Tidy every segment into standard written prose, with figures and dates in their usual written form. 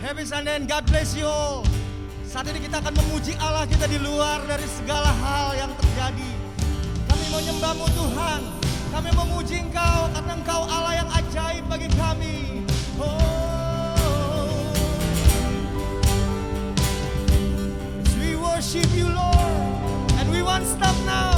Happy Sunday and God bless you all. Saat ini kita akan memuji Allah kita di luar dari segala hal yang terjadi. Kami menyembah-Mu Tuhan. Kami memuji Engkau karena Engkau Allah yang ajaib bagi kami. Oh, we worship you Lord, and we won't stop now.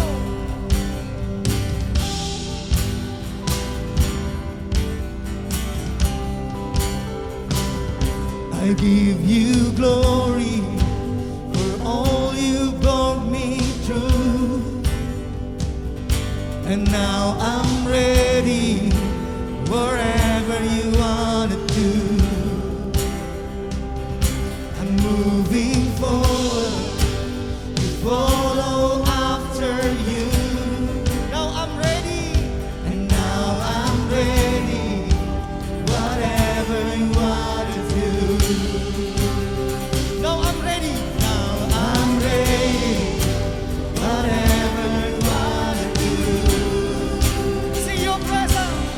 I give you glory for all you brought me through, and now I'm ready wherever you wanna do. I'm moving forward to follow after you. Now I'm ready, and now I'm ready whatever you wanna do. Now I'm ready, whatever you wanna do. See your presence,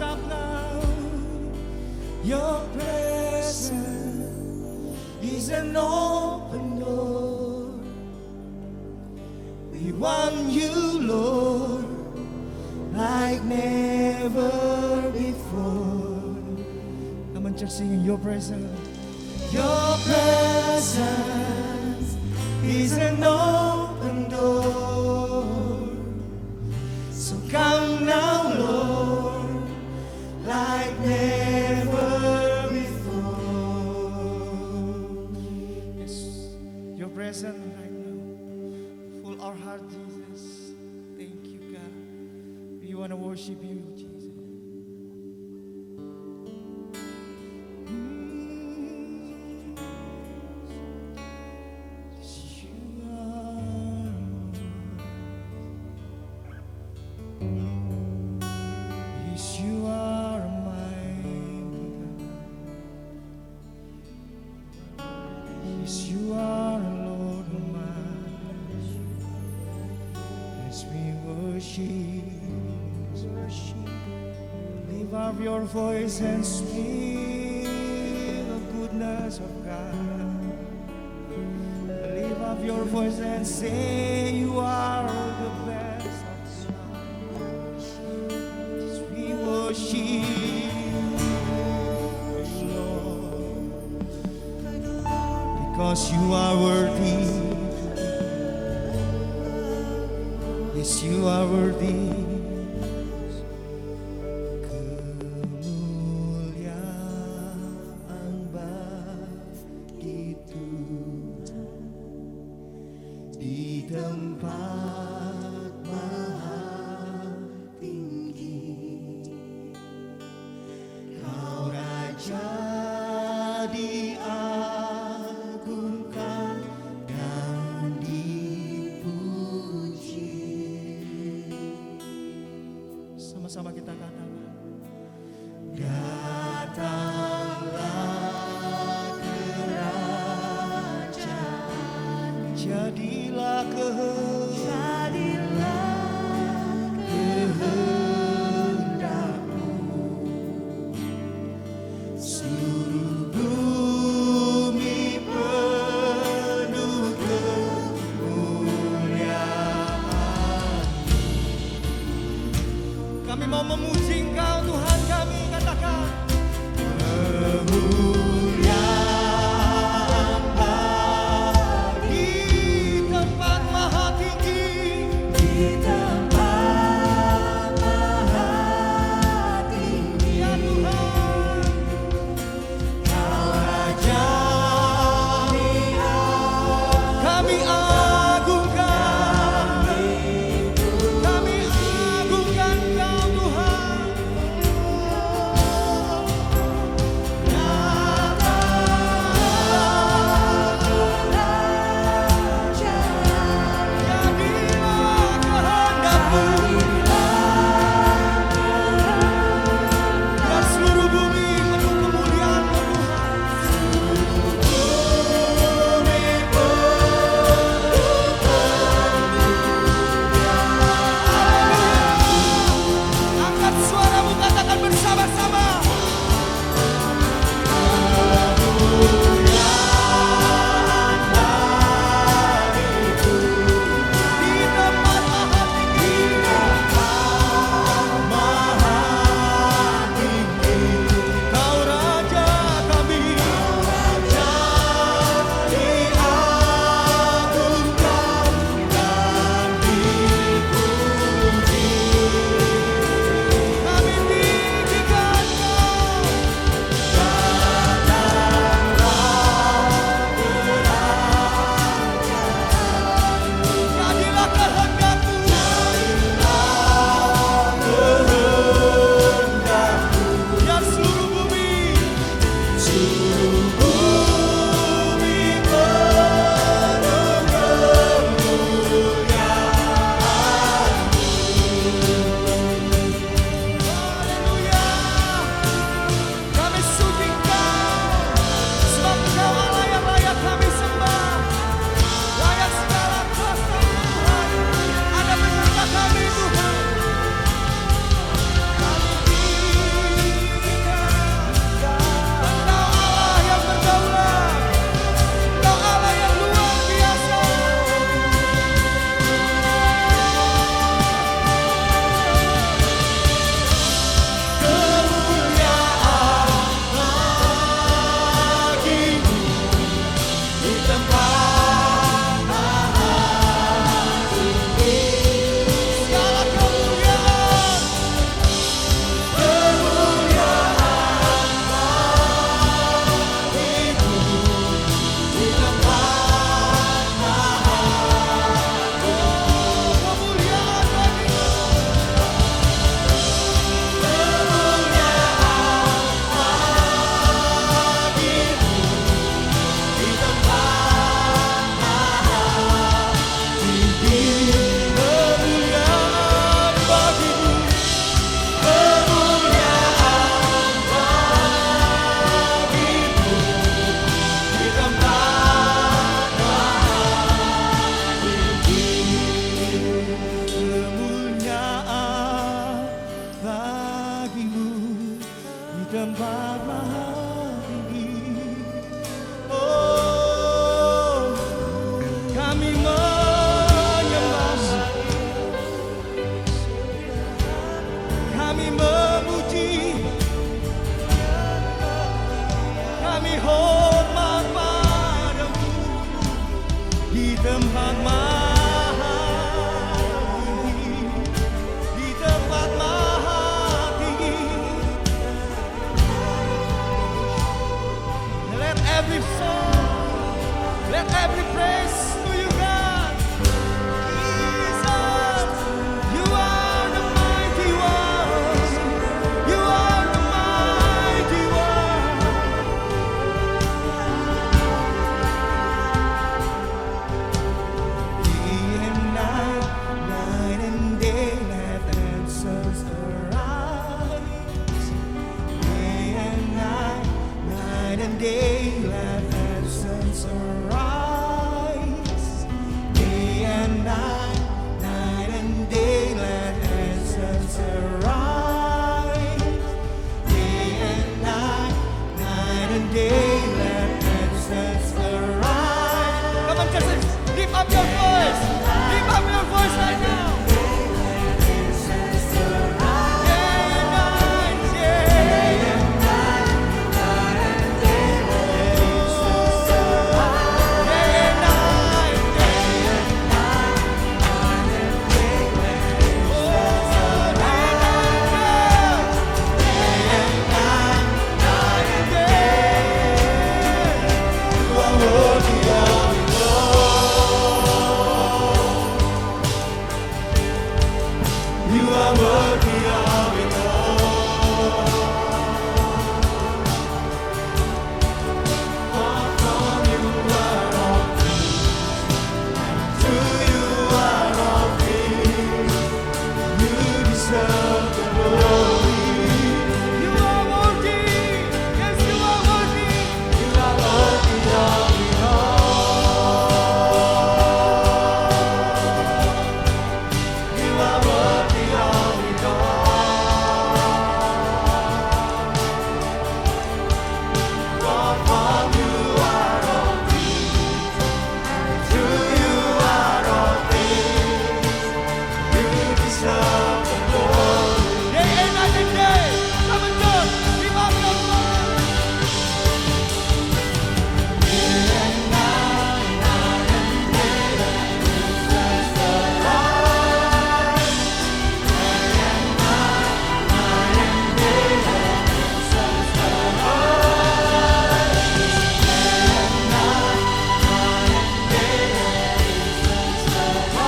up now. Your presence is an open door. We want you, Lord, like never before. Come on, church, singing your presence. Your presence is an open door. So come now, Lord, like never before. Yes, your presence right now. Full our heart, Jesus. Thank you, God. We want to worship you, Jesus. Yes, you are mine. Yes, you are Lord mine. As we worship, lift up your voice and speak the goodness of God. Lift up your voice and say you are the best of songs. As we worship you, Lord, because you are worthy. Yes, you are worthy. Kemuliaan bagi Tuhan di tempat maha tinggi. Kau Raja diagungkan dan dipuji. Sama-sama kita katakan, datanglah kerajaan, jadilah kehendakmu. Seluruh bumi penuh kemuliaan. Kami mau memuji Engkau, Tuhan kami, katakan kemuliaan bagi tempat maha tinggi, di tempat maha tinggi. Ya Tuhan, Kau Raja, kami agungkan, kami agungkan Kau Tuhan. Kami memuji, kami hormat padamu di tempat maha tinggi, di tempat maha tinggi. Let every song, let every praise to you, God. Jesus, you are the mighty one. You are the mighty one. Day and night, night and day, let answers arise. Day and night, night and day, let answers arise. Day and night, night and day, let answers arise. Day and night, night and day, let answers arise. Come on, church, lift up your voice. Lift up your voice right now. You are worthy of it all. From you are all things, to you are all things. You deserve the glory. You are worthy, yes, you are worthy. You are worthy of it all. You are worthy of it all. From you are all things, to you are all things. You deserve the glory. Day and night and day, come and church, give up your voice. Day and night, night and day, Jesus the light. Day and night, night and day, Jesus the light. Day and night, night and day, Jesus the light.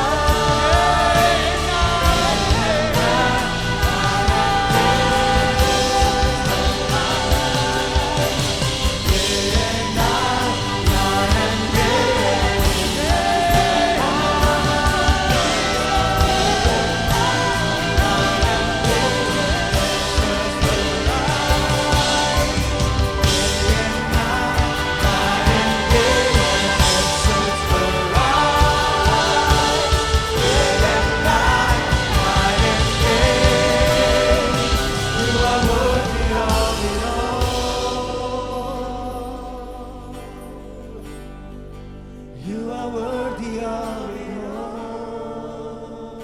You are worthy of it all.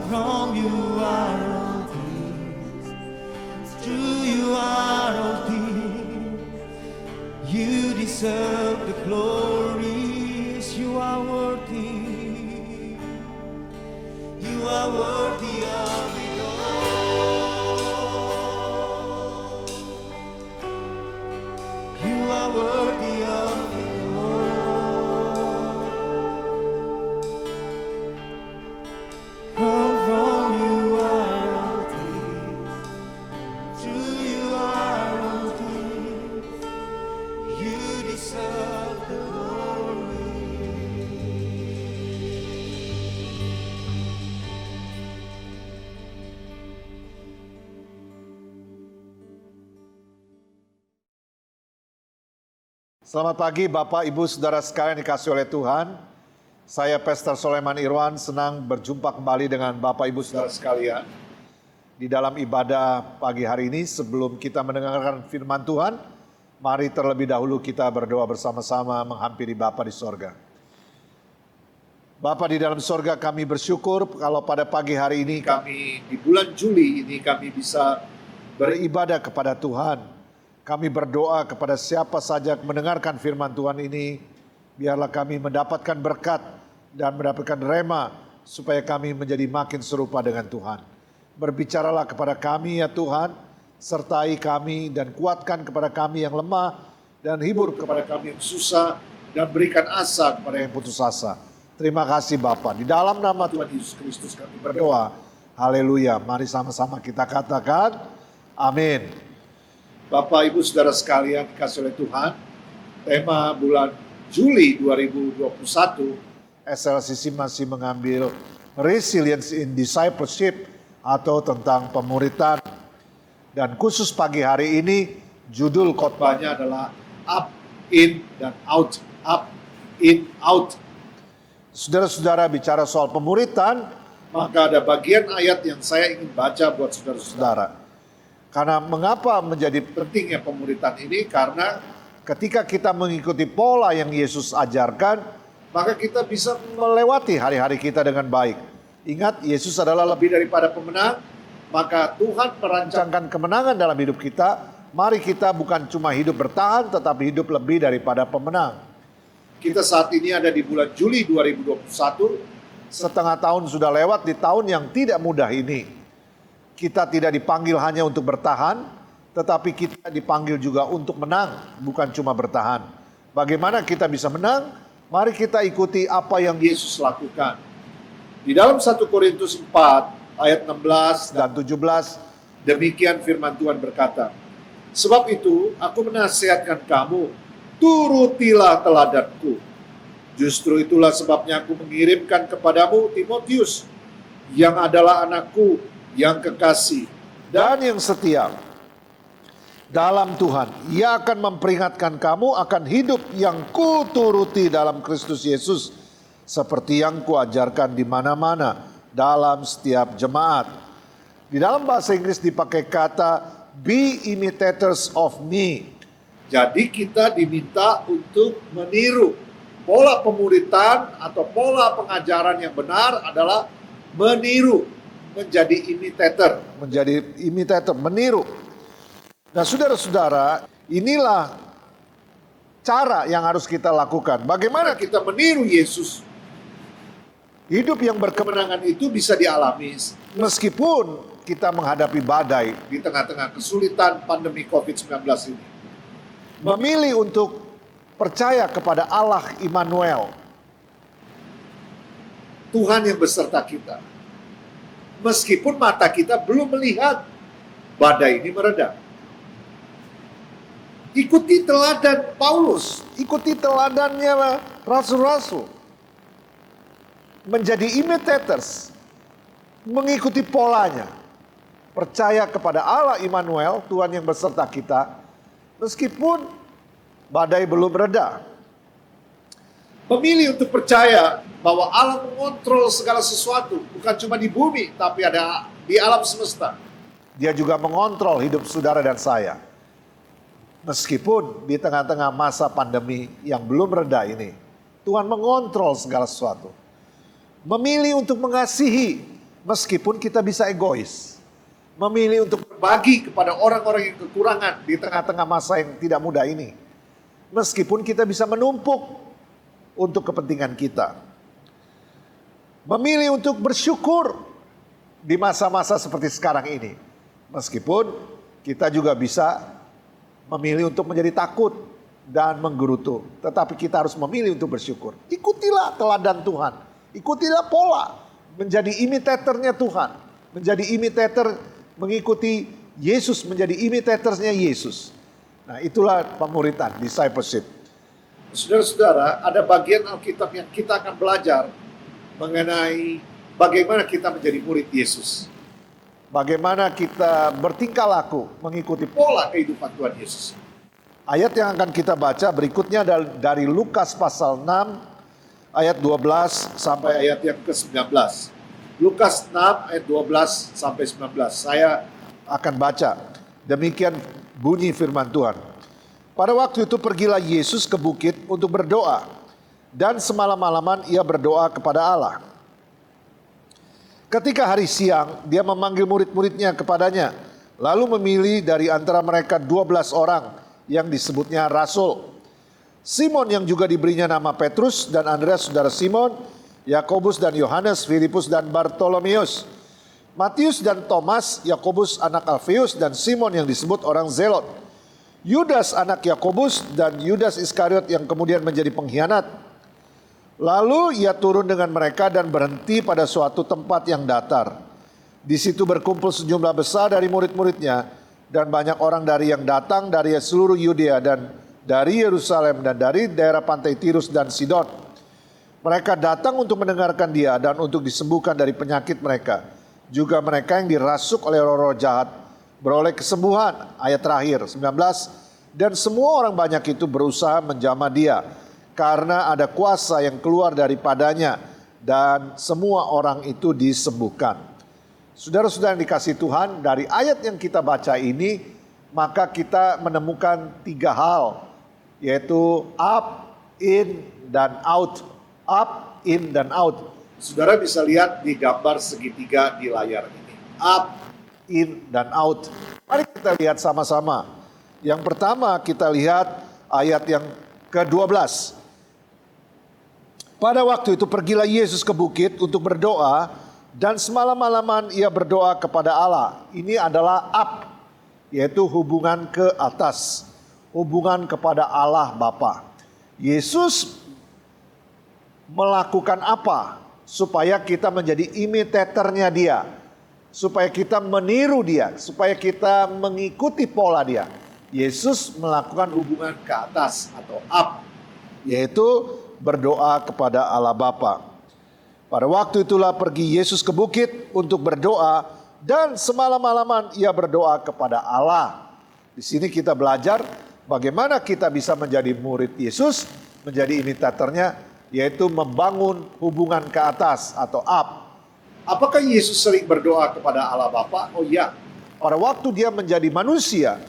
From you are all things, to you are all things. You deserve the glories. You are worthy. You are worthy of it all. You are worthy of it all. From you are all things, to you are all things. You deserve the glory. Selamat pagi Bapak, Ibu, Saudara sekalian dikasihi oleh Tuhan. Saya Pastor Soleman Irwan senang berjumpa kembali dengan Bapak, Ibu, Saudara sekalian. Di dalam ibadah pagi hari ini sebelum kita mendengarkan firman Tuhan, mari terlebih dahulu kita berdoa bersama-sama menghampiri Bapa di sorga. Bapa di dalam sorga, kami bersyukur kalau pada pagi hari ini kami di bulan Juli ini kami bisa beribadah kepada Tuhan. Kami berdoa kepada siapa saja mendengarkan firman Tuhan ini, biarlah kami mendapatkan berkat dan mendapatkan rema supaya kami menjadi makin serupa dengan Tuhan. Berbicaralah kepada kami ya Tuhan, sertai kami dan kuatkan kepada kami yang lemah, dan hibur kepada kami yang susah, dan berikan asa kepada yang putus asa. Terima kasih Bapa. Di dalam nama Tuhan Yesus Kristus kami berdoa. Haleluya. Mari sama-sama kita katakan amin. Bapak Ibu Saudara sekalian dikasih oleh Tuhan, tema bulan Juli 2021 SLCC masih mengambil Resilience in Discipleship atau tentang pemuritan. Dan khusus pagi hari ini judul khotbahnya adalah Up, In, dan Out. Up, In, Out. Saudara-saudara bicara soal pemuritan, maka ada bagian ayat yang saya ingin baca buat saudara-saudara. Karena mengapa menjadi pentingnya pemuritan ini? Karena ketika kita mengikuti pola yang Yesus ajarkan, maka kita bisa melewati hari-hari kita dengan baik. Ingat, Yesus adalah lebih daripada pemenang, maka Tuhan merancangkan kemenangan dalam hidup kita. Mari kita bukan cuma hidup bertahan, tetapi hidup lebih daripada pemenang. Kita saat ini ada di bulan Juli 2021, setengah tahun sudah lewat di tahun yang tidak mudah ini. Kita tidak dipanggil hanya untuk bertahan, tetapi kita dipanggil juga untuk menang, bukan cuma bertahan. Bagaimana kita bisa menang? Mari kita ikuti apa yang Yesus lakukan. Di dalam 1 Korintus 4 ayat 16 dan 17, demikian firman Tuhan berkata, sebab itu aku menasihatkan kamu, turutilah teladanku. Justru itulah sebabnya aku mengirimkan kepadamu Timotius, yang adalah anakku yang kekasih dan yang setia dalam Tuhan. Ia akan memperingatkan kamu akan hidup yang kuturuti dalam Kristus Yesus, seperti yang kuajarkan di mana-mana dalam setiap jemaat. Di dalam bahasa Inggris dipakai kata be imitators of me. Jadi kita diminta untuk meniru. Pola pemuritan atau pola pengajaran yang benar adalah meniru, menjadi imitator. Menjadi imitator, meniru. Nah saudara-saudara, inilah cara yang harus kita lakukan. Bagaimana kita meniru Yesus? Hidup yang berkemenangan itu bisa dialami meskipun kita menghadapi badai di tengah-tengah kesulitan pandemi COVID-19 ini. Memilih untuk percaya kepada Allah Immanuel, Tuhan yang beserta kita. Meskipun mata kita belum melihat badai ini mereda. Ikuti teladan Paulus, ikuti teladannya rasul-rasul. Menjadi imitators, mengikuti polanya. Percaya kepada Allah Immanuel, Tuhan yang beserta kita. Meskipun badai belum reda. Memilih untuk percaya bahwa Allah mengontrol segala sesuatu. Bukan cuma di bumi, tapi ada di alam semesta. Dia juga mengontrol hidup saudara dan saya. Meskipun di tengah-tengah masa pandemi yang belum reda ini, Tuhan mengontrol segala sesuatu. Memilih untuk mengasihi, meskipun kita bisa egois. Memilih untuk berbagi kepada orang-orang yang kekurangan di tengah-tengah masa yang tidak mudah ini. Meskipun kita bisa menumpuk untuk kepentingan kita. Memilih untuk bersyukur di masa-masa seperti sekarang ini. Meskipun kita juga bisa memilih untuk menjadi takut dan menggerutu. Tetapi kita harus memilih untuk bersyukur. Ikutilah teladan Tuhan. Ikutilah pola. Menjadi imitatornya Tuhan. Menjadi imitator, mengikuti Yesus, menjadi imitatornya Yesus. Nah itulah pemuritan, discipleship. Saudara-saudara, ada bagian Alkitab yang kita akan belajar mengenai bagaimana kita menjadi murid Yesus. Bagaimana kita bertingkah laku mengikuti pola kehidupan Tuhan Yesus. Ayat yang akan kita baca berikutnya dari Lukas pasal 6 ayat 12 sampai ayat yang ke-19. Lukas 6 ayat 12 sampai 19. Saya akan baca. Demikian bunyi firman Tuhan. Pada waktu itu pergilah Yesus ke bukit untuk berdoa. dan semalam-malaman ia berdoa kepada Allah. Ketika hari siang, dia memanggil murid-muridnya kepadanya, lalu memilih dari antara mereka 12 orang yang disebutnya rasul. Simon yang juga diberinya nama Petrus, dan Andreas saudara Simon, Yakobus dan Yohanes, Filipus dan Bartolomeus, Matius dan Thomas, Yakobus anak Alfeus, dan Simon yang disebut orang Zelot, Yudas anak Yakobus, dan Yudas Iskariot yang kemudian menjadi pengkhianat. Lalu ia turun dengan mereka dan berhenti pada suatu tempat yang datar. Di situ berkumpul sejumlah besar dari murid-muridnya, dan banyak orang dari yang datang dari seluruh Yudea dan dari Yerusalem dan dari daerah pantai Tirus dan Sidon. Mereka datang untuk mendengarkan dia dan untuk disembuhkan dari penyakit mereka. Juga mereka yang dirasuk oleh roh-roh jahat beroleh kesembuhan. Ayat terakhir 19. Dan semua orang banyak itu berusaha menjamah dia, karena ada kuasa yang keluar daripadanya, dan semua orang itu disembuhkan. Saudara-saudara yang dikasihi Tuhan, dari ayat yang kita baca ini, maka kita menemukan 3 hal, yaitu up, in, dan out. Up, in, dan out. Saudara bisa lihat di gambar segitiga di layar ini. Up, in, dan out. Mari kita lihat sama-sama. Yang pertama kita lihat ayat yang ke-12. Pada waktu itu pergilah Yesus ke bukit untuk berdoa, dan semalam-malaman ia berdoa kepada Allah. Ini adalah up, yaitu hubungan ke atas, hubungan kepada Allah Bapa. Yesus melakukan apa supaya kita menjadi imitatornya dia, supaya kita meniru dia, supaya kita mengikuti pola dia. Yesus melakukan hubungan ke atas atau up, yaitu berdoa kepada Allah Bapa. Pada waktu itulah pergi Yesus ke bukit untuk berdoa, dan semalam-malaman ia berdoa kepada Allah. Di sini kita belajar bagaimana kita bisa menjadi murid Yesus, menjadi imitatornya, yaitu membangun hubungan ke atas atau up. Apakah Yesus sering berdoa kepada Allah Bapa? Oh ya, pada waktu dia menjadi manusia,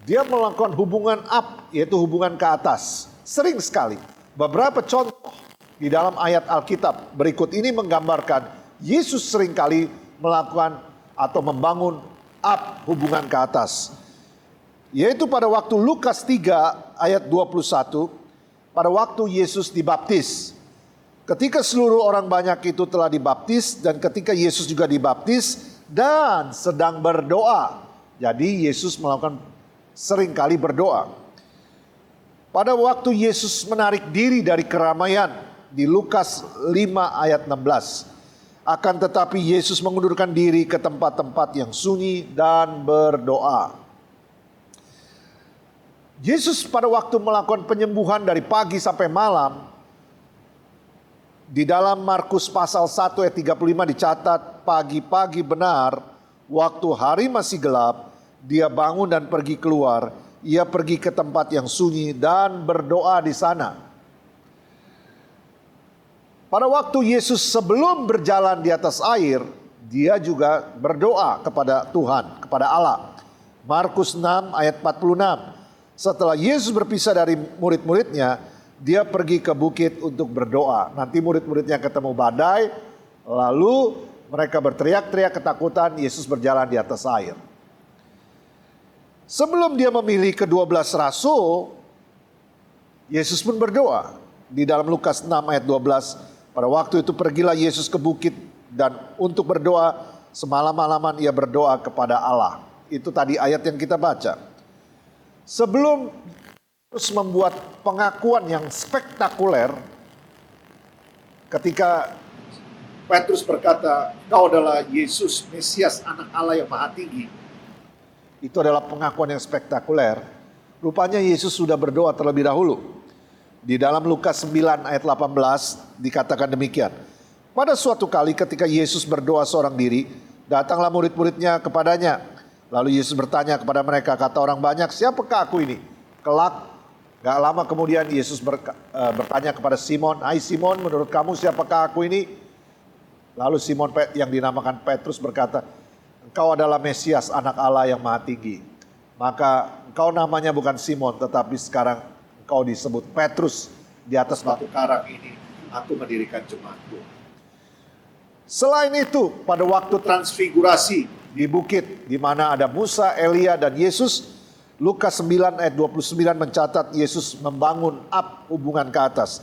dia melakukan hubungan up, yaitu hubungan ke atas. Sering sekali. Beberapa contoh di dalam ayat Alkitab berikut ini menggambarkan Yesus seringkali melakukan atau membangun up, hubungan ke atas. Yaitu pada waktu Lukas 3 ayat 21, pada waktu Yesus dibaptis. Ketika seluruh orang banyak itu telah dibaptis, dan ketika Yesus juga dibaptis dan sedang berdoa. Jadi Yesus melakukan seringkali berdoa. Pada waktu Yesus menarik diri dari keramaian di Lukas 5 ayat 16. Akan tetapi Yesus mengundurkan diri ke tempat-tempat yang sunyi dan berdoa. Yesus pada waktu melakukan penyembuhan dari pagi sampai malam, di dalam Markus pasal 1 ayat 35 dicatat, pagi-pagi benar, waktu hari masih gelap, dia bangun dan pergi keluar. Ia pergi ke tempat yang sunyi dan berdoa di sana. Pada waktu Yesus sebelum berjalan di atas air, dia juga berdoa kepada Tuhan, kepada Allah. Markus 6 ayat 46. Setelah Yesus berpisah dari murid-muridnya, dia pergi ke bukit untuk berdoa. Nanti murid-muridnya ketemu badai, lalu mereka berteriak-teriak ketakutan, Yesus berjalan di atas air. Sebelum dia memilih ke-12 rasul, Yesus pun berdoa. Di dalam Lukas 6 ayat 12, pada waktu itu pergilah Yesus ke bukit dan untuk berdoa, semalam-malaman ia berdoa kepada Allah. Itu tadi ayat yang kita baca. Sebelum terus membuat pengakuan yang spektakuler, ketika Petrus berkata, "Kau adalah Yesus, Mesias, anak Allah yang Maha Tinggi." Itu adalah pengakuan yang spektakuler. Rupanya Yesus sudah berdoa terlebih dahulu. Di dalam Lukas 9 ayat 18 dikatakan demikian. Pada suatu kali ketika Yesus berdoa seorang diri, datanglah murid-muridnya kepadanya. Lalu Yesus bertanya kepada mereka, kata orang banyak, "Siapakah aku ini?" Kelak, gak lama kemudian Yesus bertanya kepada Simon, "Hai Simon, menurut kamu siapakah aku ini?" Lalu Simon yang dinamakan Petrus berkata, "Engkau adalah Mesias, anak Allah yang Maha Tinggi." Maka engkau namanya bukan Simon, tetapi sekarang engkau disebut Petrus, Di atas batu karang ini aku mendirikan jemaatku. Selain itu, pada waktu transfigurasi di bukit di mana ada Musa, Elia dan Yesus, Lukas 9 ayat 29 mencatat Yesus membangun hubungan ke atas.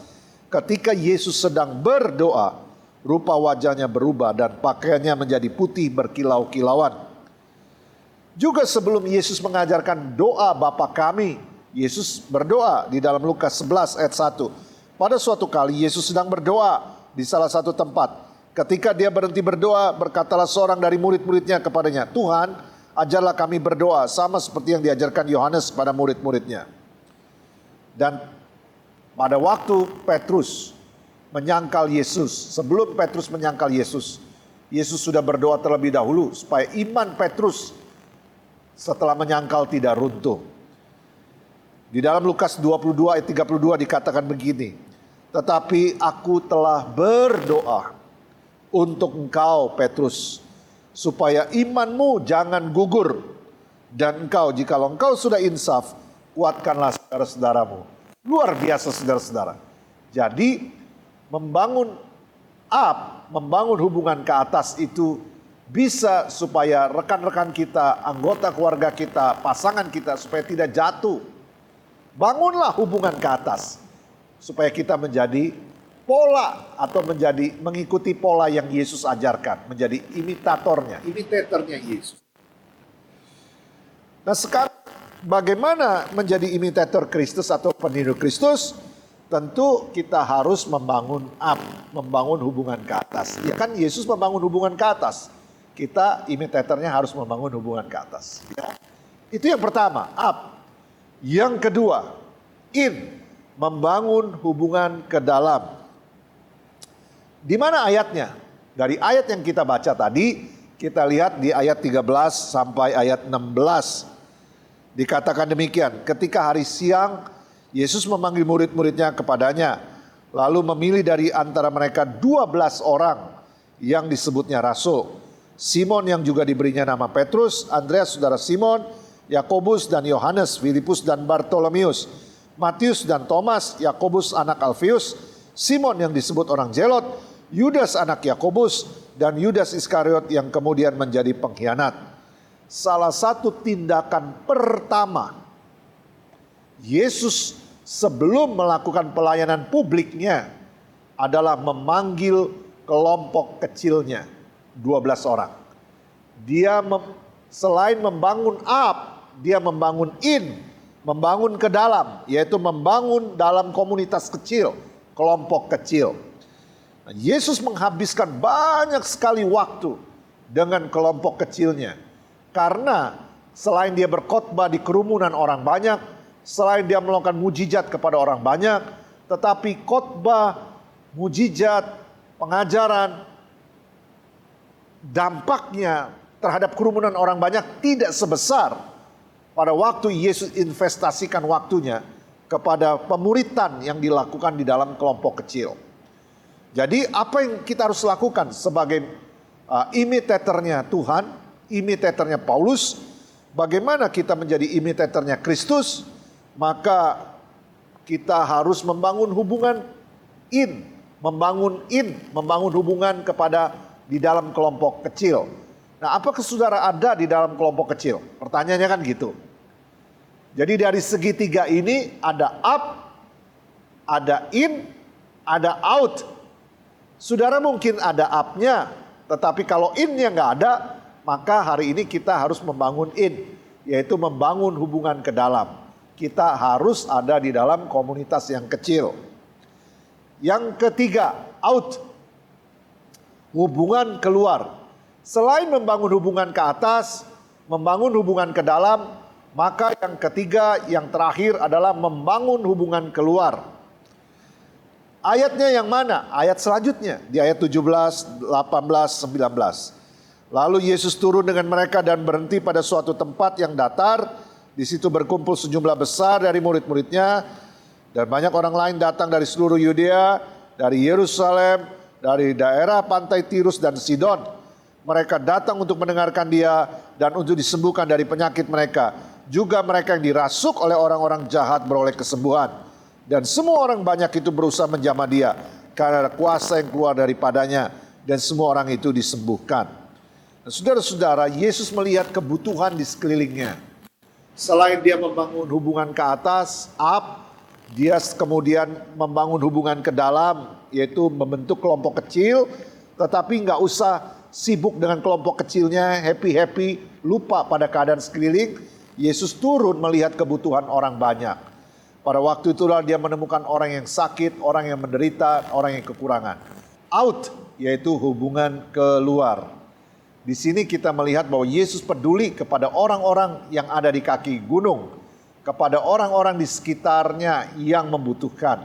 Ketika Yesus sedang berdoa, rupa wajahnya berubah dan pakaiannya menjadi putih berkilau-kilauan. Juga sebelum Yesus mengajarkan doa Bapa kami, Yesus berdoa di dalam Lukas 11 ayat 1. Pada suatu kali Yesus sedang berdoa di salah satu tempat. Ketika dia berhenti berdoa, berkatalah seorang dari murid-muridnya kepadanya, Tuhan, ajarlah kami berdoa sama seperti yang diajarkan Yohanes pada murid-muridnya. Dan pada waktu Petrus menyangkal Yesus, sebelum Petrus menyangkal Yesus, Yesus sudah berdoa terlebih dahulu supaya iman Petrus setelah menyangkal tidak runtuh. Di dalam Lukas 22 ayat 32 dikatakan begini, tetapi aku telah berdoa untuk engkau Petrus, supaya imanmu jangan gugur. Dan engkau, jikalau engkau sudah insaf, kuatkanlah saudara-saudaramu. Luar biasa saudara-saudara. Jadi membangun hubungan ke atas itu bisa supaya rekan-rekan kita, anggota keluarga kita, pasangan kita supaya tidak jatuh. Bangunlah hubungan ke atas supaya kita menjadi pola atau mengikuti pola yang Yesus ajarkan, menjadi imitatornya Yesus. Nah sekarang bagaimana menjadi imitator Kristus atau peniru Kristus? Tentu kita harus membangun hubungan ke atas. Ya kan Yesus membangun hubungan ke atas. Kita imitatornya harus membangun hubungan ke atas. Ya. Itu yang pertama, Yang kedua, membangun hubungan ke dalam. Di mana ayatnya? Dari ayat yang kita baca tadi, kita lihat di ayat 13 sampai ayat 16. Dikatakan demikian, ketika hari siang, Yesus memanggil murid-muridnya kepadanya, lalu memilih dari antara mereka 12 orang yang disebutnya rasul. Simon yang juga diberinya nama Petrus, Andreas saudara Simon, Yakobus dan Yohanes, Filipus dan Bartolomeus, Matius dan Thomas, Yakobus anak Alfeus, Simon yang disebut orang Zelot, Yudas anak Yakobus, dan Yudas Iskariot yang kemudian menjadi pengkhianat. Salah satu tindakan pertama Yesus sebelum melakukan pelayanan publiknya adalah memanggil kelompok kecilnya, 12 orang. Dia selain membangun dia membangun membangun ke dalam, yaitu membangun dalam komunitas kecil, kelompok kecil. Yesus menghabiskan banyak sekali waktu dengan kelompok kecilnya. Karena selain dia berkhotbah di kerumunan orang banyak, selain dia melakukan mujizat kepada orang banyak, tetapi khotbah, mujizat, pengajaran, dampaknya terhadap kerumunan orang banyak tidak sebesar pada waktu Yesus investasikan waktunya kepada pemuritan yang dilakukan di dalam kelompok kecil. Jadi apa yang kita harus lakukan sebagai imitatornya Tuhan, imitatornya Paulus, bagaimana kita menjadi imitatornya Kristus? Maka kita harus membangun hubungan membangun hubungan kepada di dalam kelompok kecil. Nah, apakah saudara ada di dalam kelompok kecil? Pertanyaannya kan gitu. Jadi dari segitiga ini ada up, ada in, ada out. Saudara mungkin ada up-nya, tetapi kalau in-nya nggak ada, maka hari ini kita harus membangun yaitu membangun hubungan ke dalam. Kita harus ada di dalam komunitas yang kecil. Yang ketiga, out. Hubungan keluar. Selain membangun hubungan ke atas, membangun hubungan ke dalam, maka yang ketiga, yang terakhir adalah membangun hubungan keluar. Ayatnya yang mana? Ayat selanjutnya, di ayat 17, 18, 19. Lalu Yesus turun dengan mereka dan berhenti pada suatu tempat yang datar. Di situ berkumpul sejumlah besar dari murid-muridnya. Dan banyak orang lain datang dari seluruh Yudea, dari Yerusalem, dari daerah pantai Tirus dan Sidon. Mereka datang untuk mendengarkan dia dan untuk disembuhkan dari penyakit mereka. Juga mereka yang dirasuk oleh orang-orang jahat beroleh kesembuhan. Dan semua orang banyak itu berusaha menjamah dia karena ada kuasa yang keluar daripadanya, dan semua orang itu disembuhkan. Nah, saudara-saudara, Yesus melihat kebutuhan di sekelilingnya. Selain dia membangun hubungan ke atas, up, dia kemudian membangun hubungan ke dalam, yaitu membentuk kelompok kecil, tetapi nggak usah sibuk dengan kelompok kecilnya, happy-happy, lupa pada keadaan sekeliling. Yesus turun melihat kebutuhan orang banyak. Pada waktu itulah dia menemukan orang yang sakit, orang yang menderita, orang yang kekurangan. Out, yaitu hubungan keluar. Di sini kita melihat bahwa Yesus peduli kepada orang-orang yang ada di kaki gunung, kepada orang-orang di sekitarnya yang membutuhkan.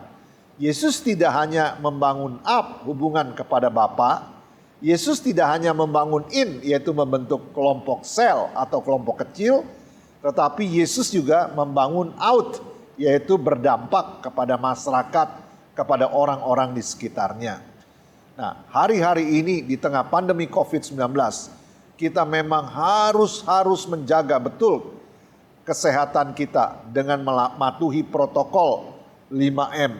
Yesus tidak hanya membangun up, hubungan kepada Bapa. Yesus tidak hanya membangun in, yaitu membentuk kelompok sel atau kelompok kecil, tetapi Yesus juga membangun out, yaitu berdampak kepada masyarakat, kepada orang-orang di sekitarnya. Nah, hari-hari ini di tengah pandemi COVID-19, kita memang harus menjaga betul kesehatan kita dengan mematuhi protokol 5M.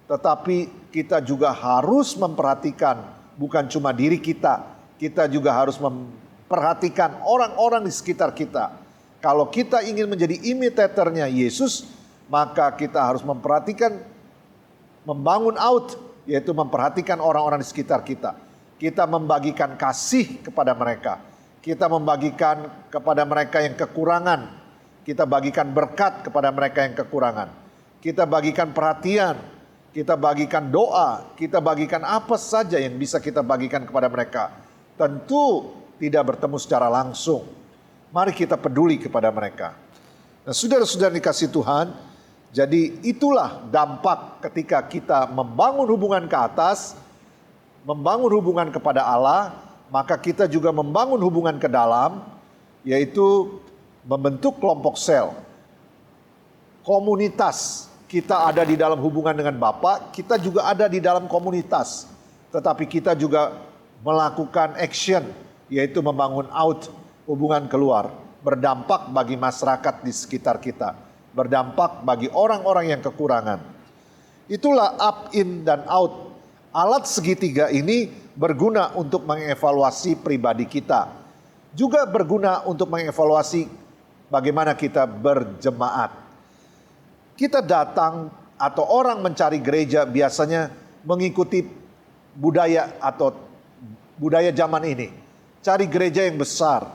Tetapi kita juga harus memperhatikan bukan cuma diri kita juga harus memperhatikan orang-orang di sekitar kita. Kalau kita ingin menjadi imitatornya Yesus, maka kita harus memperhatikan, membangun out, yaitu memperhatikan orang-orang di sekitar kita. Kita membagikan kasih kepada mereka. Kita membagikan kepada mereka yang kekurangan. Kita bagikan berkat kepada mereka yang kekurangan. Kita bagikan perhatian. Kita bagikan doa. Kita bagikan apa saja yang bisa kita bagikan kepada mereka. Tentu tidak bertemu secara langsung. Mari kita peduli kepada mereka. Nah, saudara-saudara dikasih Tuhan, jadi itulah dampak ketika kita membangun hubungan ke atas, membangun hubungan kepada Allah, maka kita juga membangun hubungan ke dalam, yaitu membentuk kelompok sel. Komunitas, kita ada di dalam hubungan dengan Bapa, kita juga ada di dalam komunitas. Tetapi kita juga melakukan action, yaitu membangun out, hubungan keluar, berdampak bagi masyarakat di sekitar kita. Berdampak bagi orang-orang yang kekurangan. Itulah up, in, dan out. Alat segitiga ini berguna untuk mengevaluasi pribadi kita. Juga berguna untuk mengevaluasi bagaimana kita berjemaat. Kita datang atau orang mencari gereja biasanya mengikuti budaya atau budaya zaman ini. Cari gereja yang besar,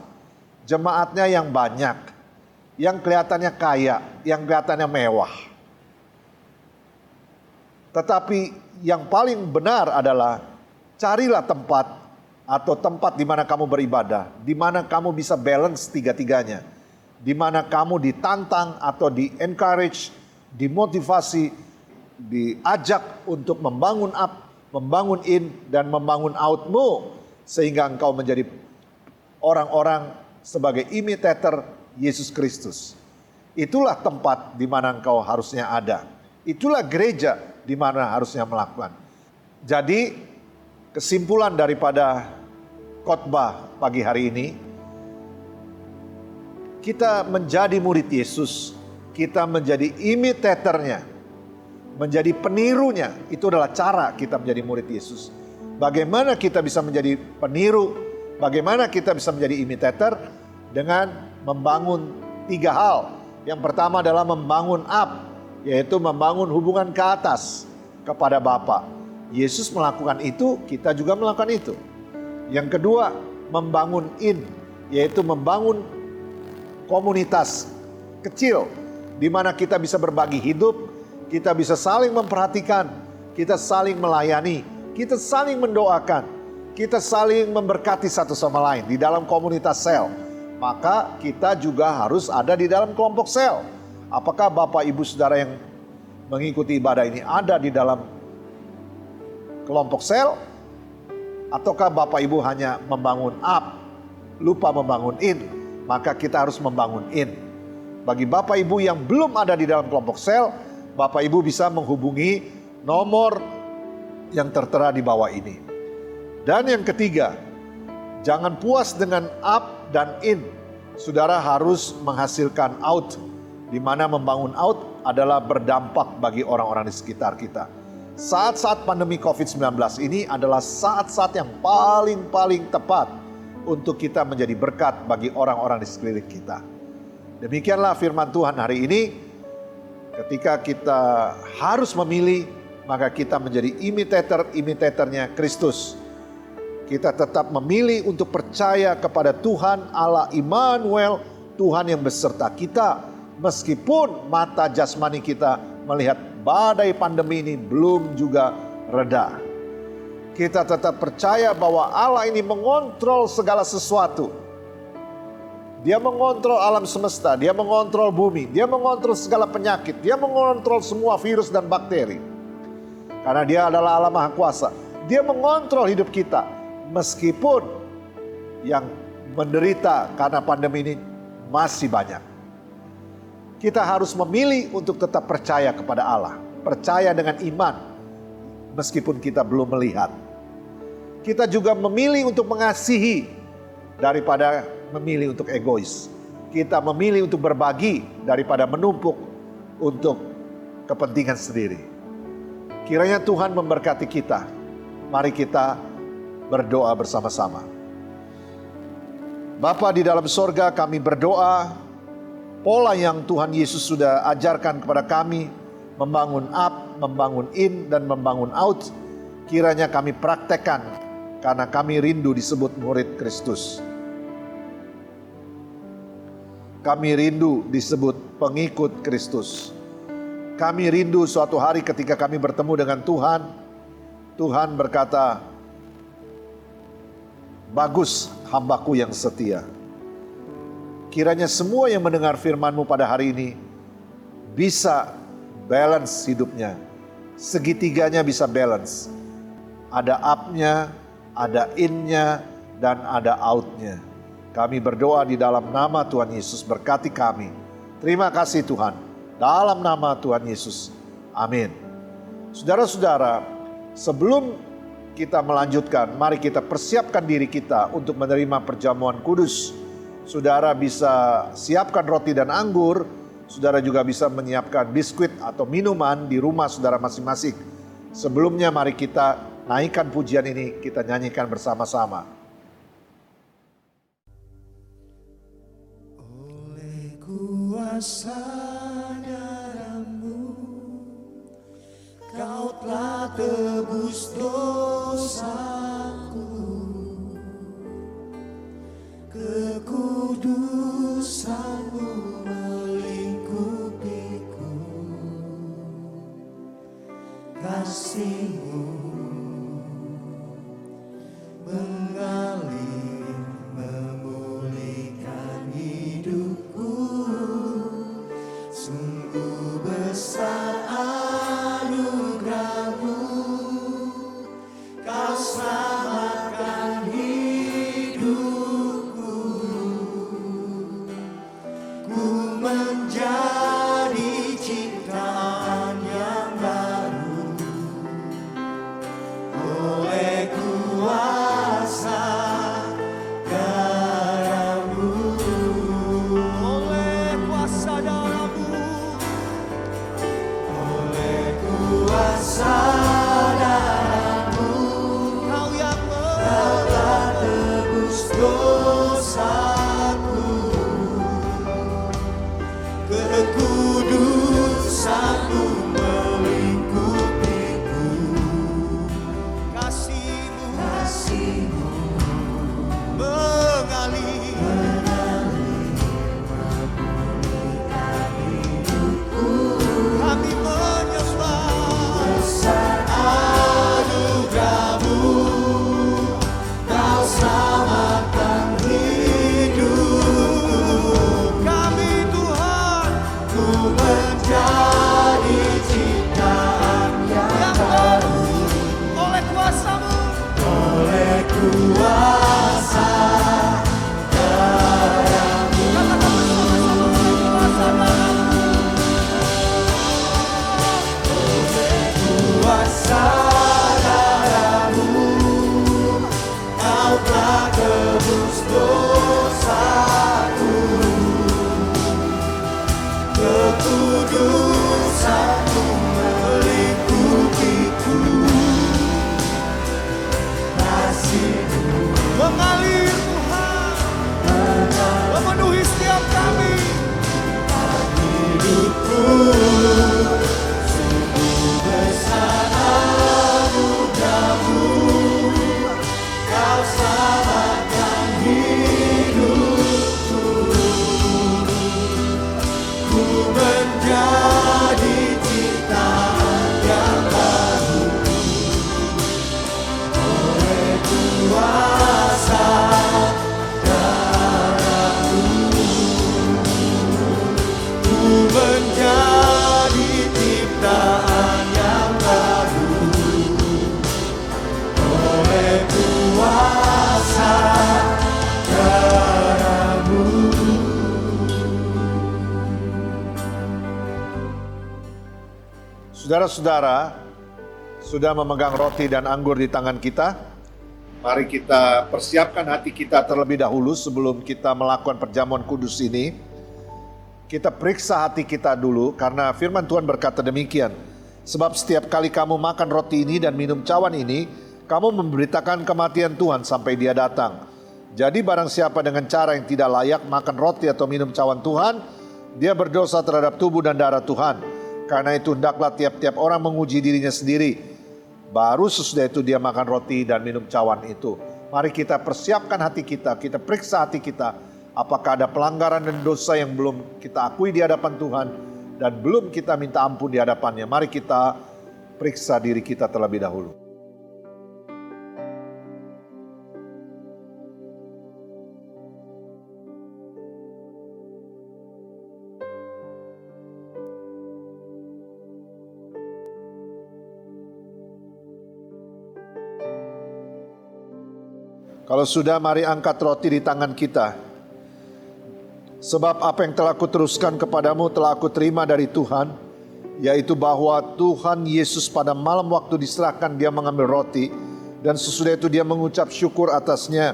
jemaatnya yang banyak, yang kelihatannya kaya, yang kelihatannya mewah. Tetapi yang paling benar adalah carilah tempat atau tempat di mana kamu beribadah, di mana kamu bisa balance tiga-tiganya, di mana kamu ditantang atau di-encourage, dimotivasi, diajak untuk membangun up, membangun in, dan membangun outmu, sehingga engkau menjadi orang-orang sebagai imitator Yesus Kristus. Itulah tempat di mana engkau harusnya ada. Itulah gereja di mana harusnya melakukan. Jadi kesimpulan daripada khotbah pagi hari ini, kita menjadi murid Yesus, kita menjadi imitatornya, menjadi penirunya. Itu adalah cara kita menjadi murid Yesus. Bagaimana kita bisa menjadi peniru, bagaimana kita bisa menjadi imitator? Dengan membangun 3 hal. Yang pertama adalah membangun up, yaitu membangun hubungan ke atas kepada Bapa. Yesus melakukan itu, kita juga melakukan itu. Yang kedua, membangun in, yaitu membangun komunitas kecil di mana kita bisa berbagi hidup, kita bisa saling memperhatikan, kita saling melayani, kita saling mendoakan, kita saling memberkati satu sama lain di dalam komunitas sel. Maka kita juga harus ada di dalam kelompok sel. Apakah Bapak Ibu Saudara yang mengikuti ibadah ini ada di dalam kelompok sel? Ataukah Bapak Ibu hanya membangun up, lupa membangun in? Maka kita harus membangun in. Bagi Bapak Ibu yang belum ada di dalam kelompok sel, Bapak Ibu bisa menghubungi nomor yang tertera di bawah ini. Dan yang ketiga, jangan puas dengan up dan in. Saudara harus menghasilkan out. Di mana membangun out adalah berdampak bagi orang-orang di sekitar kita. Saat-saat pandemi COVID-19 ini adalah saat-saat yang paling tepat untuk kita menjadi berkat bagi orang-orang di sekeliling kita. Demikianlah firman Tuhan hari ini. Ketika kita harus memilih, maka kita menjadi imitatornya Kristus. Kita tetap memilih untuk percaya kepada Tuhan Allah Immanuel, Tuhan yang beserta kita. Meskipun mata jasmani kita melihat badai pandemi ini belum juga reda. Kita tetap percaya bahwa Allah ini mengontrol segala sesuatu. Dia mengontrol alam semesta, dia mengontrol bumi, dia mengontrol segala penyakit, dia mengontrol semua virus dan bakteri. Karena dia adalah Allah Maha Kuasa. Dia mengontrol hidup kita. Meskipun yang menderita karena pandemi ini masih banyak. Kita harus memilih untuk tetap percaya kepada Allah. Percaya dengan iman meskipun kita belum melihat. Kita juga memilih untuk mengasihi daripada memilih untuk egois. Kita memilih untuk berbagi daripada menumpuk untuk kepentingan sendiri. Kiranya Tuhan memberkati kita. Mari kita berdoa bersama-sama. Bapa di dalam sorga, kami berdoa pola yang Tuhan Yesus sudah ajarkan kepada kami, membangun up, membangun in, dan membangun out, kiranya kami praktekkan karena kami rindu disebut murid Kristus. Kami rindu disebut pengikut Kristus. Kami rindu suatu hari ketika kami bertemu dengan Tuhan, Tuhan berkata, "Bagus hambaku yang setia." Kiranya semua yang mendengar firman-Mu pada hari ini bisa balance hidupnya. Segitiganya bisa balance. Ada up-nya, ada in-nya, dan ada out-nya. Kami berdoa di dalam nama Tuhan Yesus, berkati kami. Terima kasih Tuhan. Dalam nama Tuhan Yesus. Amin. Saudara-saudara, sebelum kita melanjutkan, mari kita persiapkan diri kita untuk menerima perjamuan kudus. Saudara bisa siapkan roti dan anggur. Saudara juga bisa menyiapkan biskuit atau minuman di rumah saudara masing-masing. Sebelumnya mari kita naikkan pujian ini, kita nyanyikan bersama-sama. Oleh kuasa darah-Mu, Kau telah tebus dosaku. Kekudusan-Mu melingkupiku, kasih-Mu mengalir memulihkan hidupku. Sungguh besar anugerah-Mu, Kau selamatkan hidupku. Ku menjadi ciptaan yang baru oleh kuasa darah-Mu. Oleh kuasa darah-Mu, oleh kuasa darah-Mu, Kau yang telah tebus dosaku. Kekudusan-Mu melingkupiku, kasih-Mu mengalir memulihkan hidupku. Kami menyembah besar anugerah-Mu, Kau selamatkan mengalir Tuhan, memenuhi setiap kami. Hidupku sungguh besar anugerah-Mu, Kau selamatkan hidupku. Ku menjadi ciptaan yang baru oleh kuasa darah-Mu. Ku menjadi ciptaan yang baru oleh kuasa darah-Mu. Saudara-saudara, sudah memegang roti dan anggur di tangan kita. Mari kita persiapkan hati kita terlebih dahulu sebelum kita melakukan perjamuan kudus ini. Kita periksa hati kita dulu karena firman Tuhan berkata demikian. Sebab setiap kali kamu makan roti ini dan minum cawan ini, kamu memberitakan kematian Tuhan sampai Dia datang. Jadi barang siapa dengan cara yang tidak layak makan roti atau minum cawan Tuhan, dia berdosa terhadap tubuh dan darah Tuhan. Karena itu hendaklah tiap-tiap orang menguji dirinya sendiri. Baru sesudah itu dia makan roti dan minum cawan itu. Mari kita persiapkan hati kita, kita periksa hati kita. Apakah ada pelanggaran dan dosa yang belum kita akui di hadapan Tuhan dan belum kita minta ampun di hadapannya. Mari kita periksa diri kita terlebih dahulu. Kalau sudah, mari angkat roti di tangan kita. Sebab apa yang telah kuteruskan kepadamu telah aku terima dari Tuhan, yaitu bahwa Tuhan Yesus pada malam waktu diserahkan dia mengambil roti, dan sesudah itu dia mengucap syukur atasnya.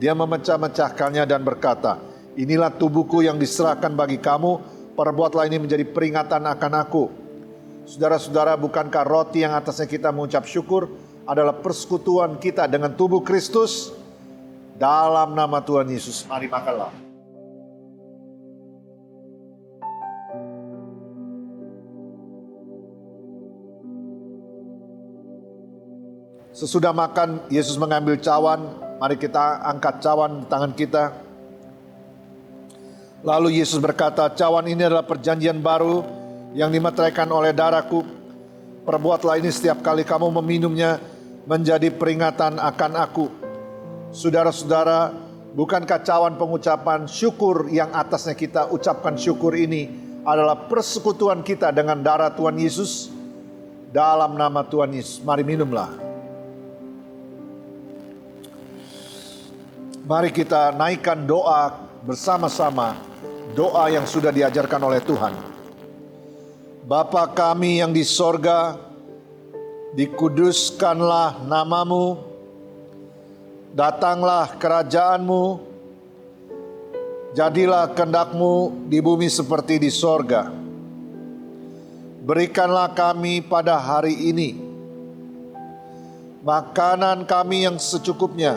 Dia memecah-mecahkannya dan berkata, inilah tubuhku yang diserahkan bagi kamu, perbuatlah ini menjadi peringatan akan aku. Saudara-saudara, bukankah roti yang atasnya kita mengucap syukur adalah persekutuan kita dengan tubuh Kristus? Dalam nama Tuhan Yesus, mari makanlah. Sesudah makan, Yesus mengambil cawan. Mari kita angkat cawan di tangan kita. Lalu Yesus berkata, cawan ini adalah perjanjian baru yang dimeteraikan oleh darahku. Perbuatlah ini setiap kali kamu meminumnya menjadi peringatan akan aku. Saudara-saudara, bukankah cawan pengucapan syukur yang atasnya kita ucapkan syukur ini adalah persekutuan kita dengan darah Tuhan Yesus? Dalam nama Tuhan Yesus, mari minumlah. Mari kita naikkan doa bersama-sama, doa yang sudah diajarkan oleh Tuhan. Bapa kami yang di sorga, dikuduskanlah namamu, datanglah kerajaanmu, jadilah kehendakmu di bumi seperti di sorga. Berikanlah kami pada hari ini makanan kami yang secukupnya,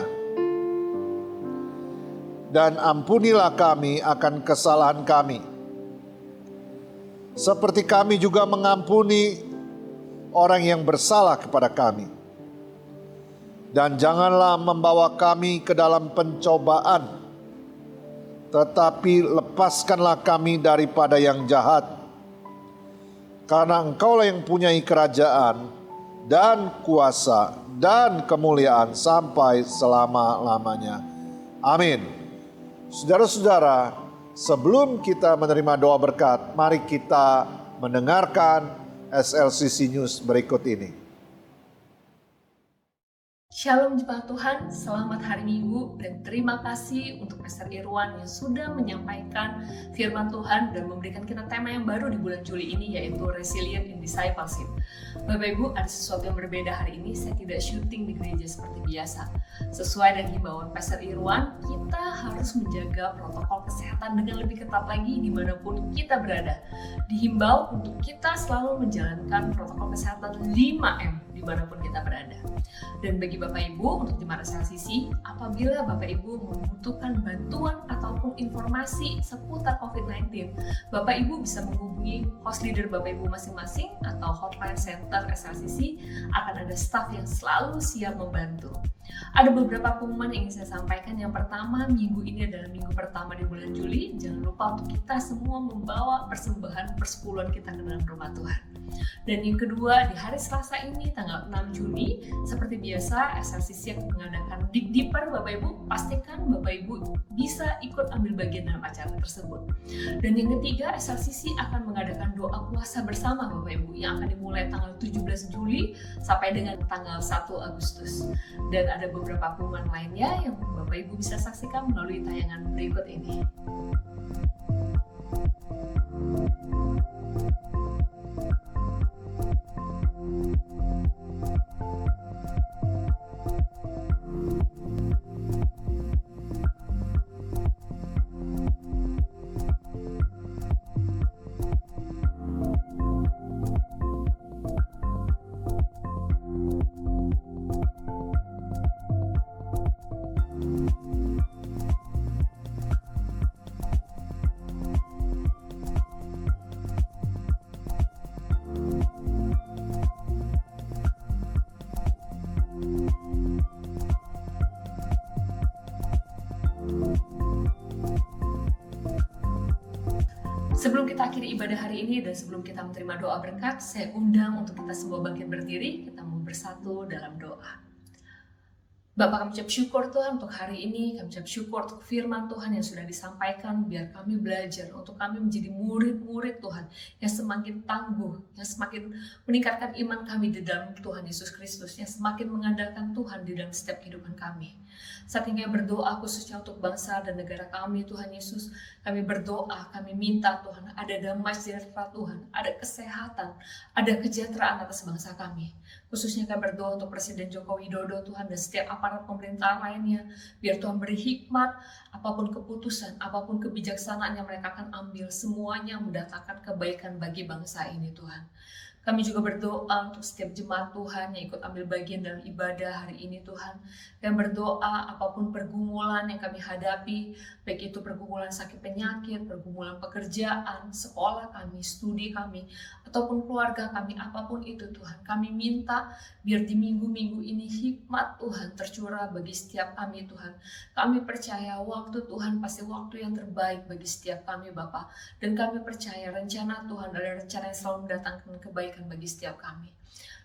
dan ampunilah kami akan kesalahan kami, seperti kami juga mengampuni orang yang bersalah kepada kami. Dan janganlah membawa kami ke dalam pencobaan, tetapi lepaskanlah kami daripada yang jahat. Karena Engkaulah yang punyai kerajaan dan kuasa dan kemuliaan sampai selama-lamanya. Amin. Saudara-saudara, sebelum kita menerima doa berkat, mari kita mendengarkan SLCC News berikut ini. Shalom jemaat Tuhan, selamat hari Minggu dan terima kasih untuk Pastor Irwan yang sudah menyampaikan firman Tuhan dan memberikan kita tema yang baru di bulan Juli ini, yaitu Resilient in Discipleship. Bapak Ibu, ada sesuatu yang berbeda hari ini. Saya tidak syuting di gereja seperti biasa. Sesuai dengan himbauan Pastor Irwan, kita harus menjaga protokol kesehatan dengan lebih ketat lagi dimanapun kita berada. Dihimbau untuk kita selalu menjalankan protokol kesehatan 5M dimanapun kita berada. Dan bagi Bapak Ibu untuk Jemaat SLCC, apabila Bapak Ibu membutuhkan bantuan ataupun informasi seputar COVID-19, Bapak Ibu bisa menghubungi host leader Bapak Ibu masing-masing atau hotline center SLCC. Akan ada staf yang selalu siap membantu. Ada beberapa pengumuman yang ingin saya sampaikan. Yang pertama, minggu ini adalah minggu pertama di bulan Juli. Jangan lupa untuk kita semua membawa persembahan persepuluhan kita ke dalam rumah Tuhan. Dan yang kedua, di hari Selasa ini tanggal 6 Juni, seperti biasa SLCC akan mengadakan Dig Deeper. Bapak Ibu, pastikan Bapak Ibu bisa ikut ambil bagian dalam acara tersebut. Dan yang ketiga, SLCC akan mengadakan doa puasa bersama Bapak Ibu yang akan dimulai tanggal 17 Juli sampai dengan tanggal 1 Agustus. Dan ada beberapa pengumuman lainnya yang Bapak Ibu bisa saksikan melalui tayangan berikut ini. Sebelum kita akhiri ibadah hari ini dan sebelum kita menerima doa berkat, saya undang untuk kita semua bangkit berdiri, kita mau bersatu dalam doa. Bapak, kami ucap syukur Tuhan untuk hari ini, kami ucap syukur untuk firman Tuhan yang sudah disampaikan, biar kami belajar untuk kami menjadi murid-murid Tuhan yang semakin tangguh, yang semakin meningkatkan iman kami di dalam Tuhan Yesus Kristus, yang semakin mengandalkan Tuhan di dalam setiap kehidupan kami. Saat ini kami berdoa khususnya untuk bangsa dan negara kami Tuhan Yesus, kami berdoa, kami minta Tuhan, ada damai sejahtera Tuhan, ada kesehatan, ada kesejahteraan atas bangsa kami. Khususnya kami berdoa untuk Presiden Joko Widodo Tuhan dan setiap aparat pemerintahan lainnya, biar Tuhan beri hikmat, apapun keputusan, apapun kebijaksanaan yang mereka akan ambil, semuanya mendatangkan kebaikan bagi bangsa ini Tuhan. Kami juga berdoa untuk setiap jemaat Tuhan yang ikut ambil bagian dalam ibadah hari ini Tuhan. Dan berdoa apapun pergumulan yang kami hadapi, baik itu pergumulan sakit penyakit, pergumulan pekerjaan, sekolah kami, studi kami, ataupun keluarga kami, apapun itu Tuhan. Kami minta biar di minggu-minggu ini hikmat Tuhan tercurah bagi setiap kami Tuhan. Kami percaya waktu Tuhan pasti waktu yang terbaik bagi setiap kami Bapa. Dan kami percaya rencana Tuhan adalah rencana yang selalu mendatangkan kebaikan bagi setiap kami.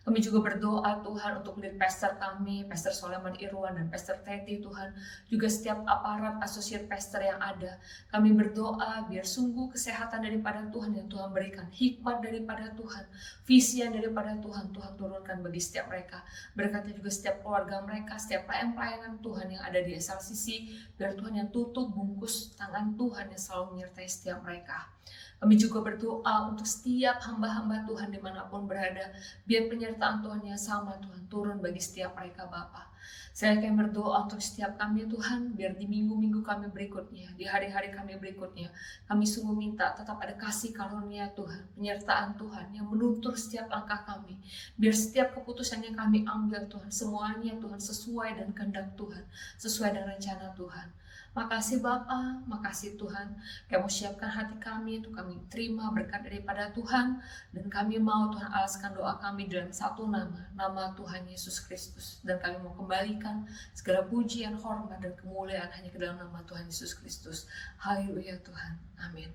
Kami juga berdoa Tuhan untuk lead pastor kami, Pastor Soleman Irwan dan Pastor Teti Tuhan, juga setiap aparat associate pastor yang ada. Kami berdoa biar sungguh kesehatan daripada Tuhan yang Tuhan berikan, hikmat daripada Tuhan, visi yang daripada Tuhan, Tuhan turunkan bagi setiap mereka. Berkati juga setiap keluarga mereka, setiap pelayan-pelayanan Tuhan yang ada di SLCC, biar Tuhan yang tutup bungkus tangan Tuhan yang selalu menyertai setiap mereka. Kami juga berdoa untuk setiap hamba-hamba Tuhan dimanapun berada, biar penyertaan Tuhan yang sama Tuhan turun bagi setiap mereka Bapa. Saya akan berdoa untuk setiap kami Tuhan, biar di minggu-minggu kami berikutnya, di hari-hari kami berikutnya, kami sungguh minta tetap ada kasih karunia Tuhan, penyertaan Tuhan yang menuntun setiap langkah kami, biar setiap keputusan yang kami ambil Tuhan, semuanya Tuhan sesuai dan kehendak Tuhan, sesuai dengan rencana Tuhan. Makasih Bapa, makasih Tuhan, kami mau siapkan hati kami untuk kami terima berkat daripada Tuhan, dan kami mau Tuhan alaskan doa kami dalam satu nama, nama Tuhan Yesus Kristus, dan kami mau kembalikan segala pujian, hormat, dan kemuliaan hanya ke dalam nama Tuhan Yesus Kristus. Haleluya Tuhan, amin.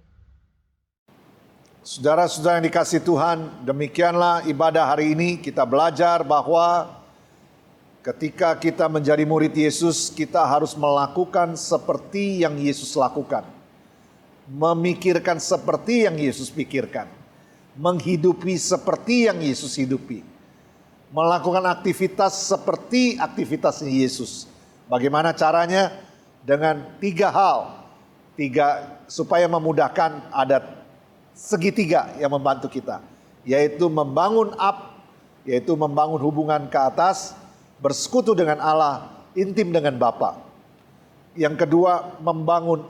Saudara-saudara yang dikasih Tuhan, demikianlah ibadah hari ini. Kita belajar bahwa ketika kita menjadi murid Yesus, kita harus melakukan seperti yang Yesus lakukan. Memikirkan seperti yang Yesus pikirkan. Menghidupi seperti yang Yesus hidupi. Melakukan aktivitas seperti aktivitasnya Yesus. Bagaimana caranya? Dengan 3 hal. Supaya memudahkan, ada segitiga yang membantu kita. Yaitu membangun yaitu membangun hubungan ke atas, bersekutu dengan Allah, intim dengan Bapa. Yang kedua, membangun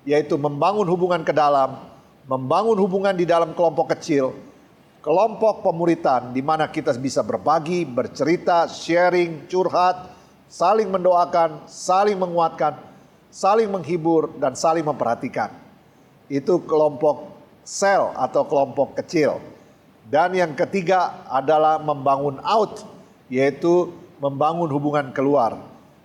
yaitu membangun hubungan ke dalam, membangun hubungan di dalam kelompok kecil, kelompok pemuritan di mana kita bisa berbagi, bercerita, sharing, curhat, saling mendoakan, saling menguatkan, saling menghibur, dan saling memperhatikan. Itu kelompok sel atau kelompok kecil. Dan yang ketiga adalah membangun out, yaitu membangun hubungan keluar.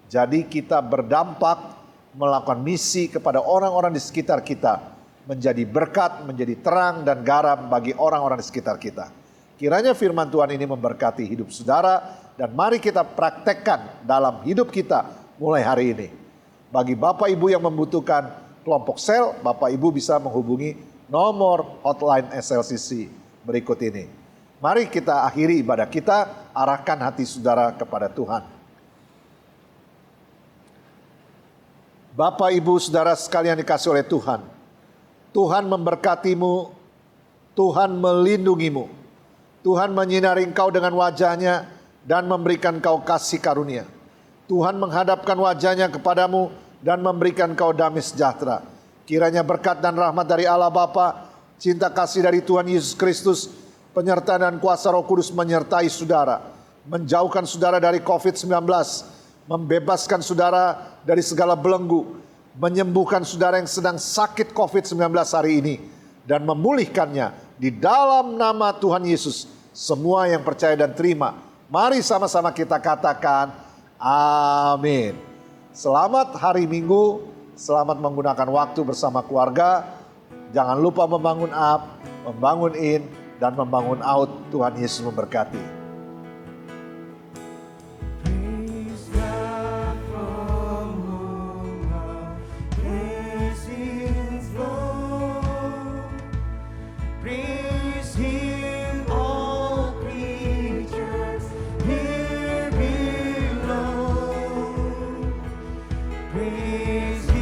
Jadi kita berdampak melakukan misi kepada orang-orang di sekitar kita, menjadi berkat, menjadi terang dan garam bagi orang-orang di sekitar kita. Kiranya firman Tuhan ini memberkati hidup saudara, dan mari kita praktekkan dalam hidup kita mulai hari ini. Bagi Bapak Ibu yang membutuhkan kelompok sel, Bapak Ibu bisa menghubungi nomor hotline SLCC berikut ini. Mari kita akhiri ibadah kita, arahkan hati saudara kepada Tuhan. Bapak, Ibu, Saudara sekalian dikasih oleh Tuhan. Tuhan memberkatimu, Tuhan melindungimu. Tuhan menyinari engkau dengan wajahnya dan memberikan engkau kasih karunia. Tuhan menghadapkan wajahnya kepadamu dan memberikan engkau damai sejahtera. Kiranya berkat dan rahmat dari Allah Bapa, cinta kasih dari Tuhan Yesus Kristus, penyertaan dan kuasa Roh Kudus menyertai saudara. Menjauhkan saudara dari COVID-19, membebaskan saudara dari segala belenggu, menyembuhkan saudara yang sedang sakit COVID-19 hari ini, dan memulihkannya di dalam nama Tuhan Yesus. Semua yang percaya dan terima, mari sama-sama kita katakan amin. Selamat hari Minggu, selamat menggunakan waktu bersama keluarga. Jangan lupa membangun up, membangun in, dan membangun out. Tuhan Yesus memberkati. Praise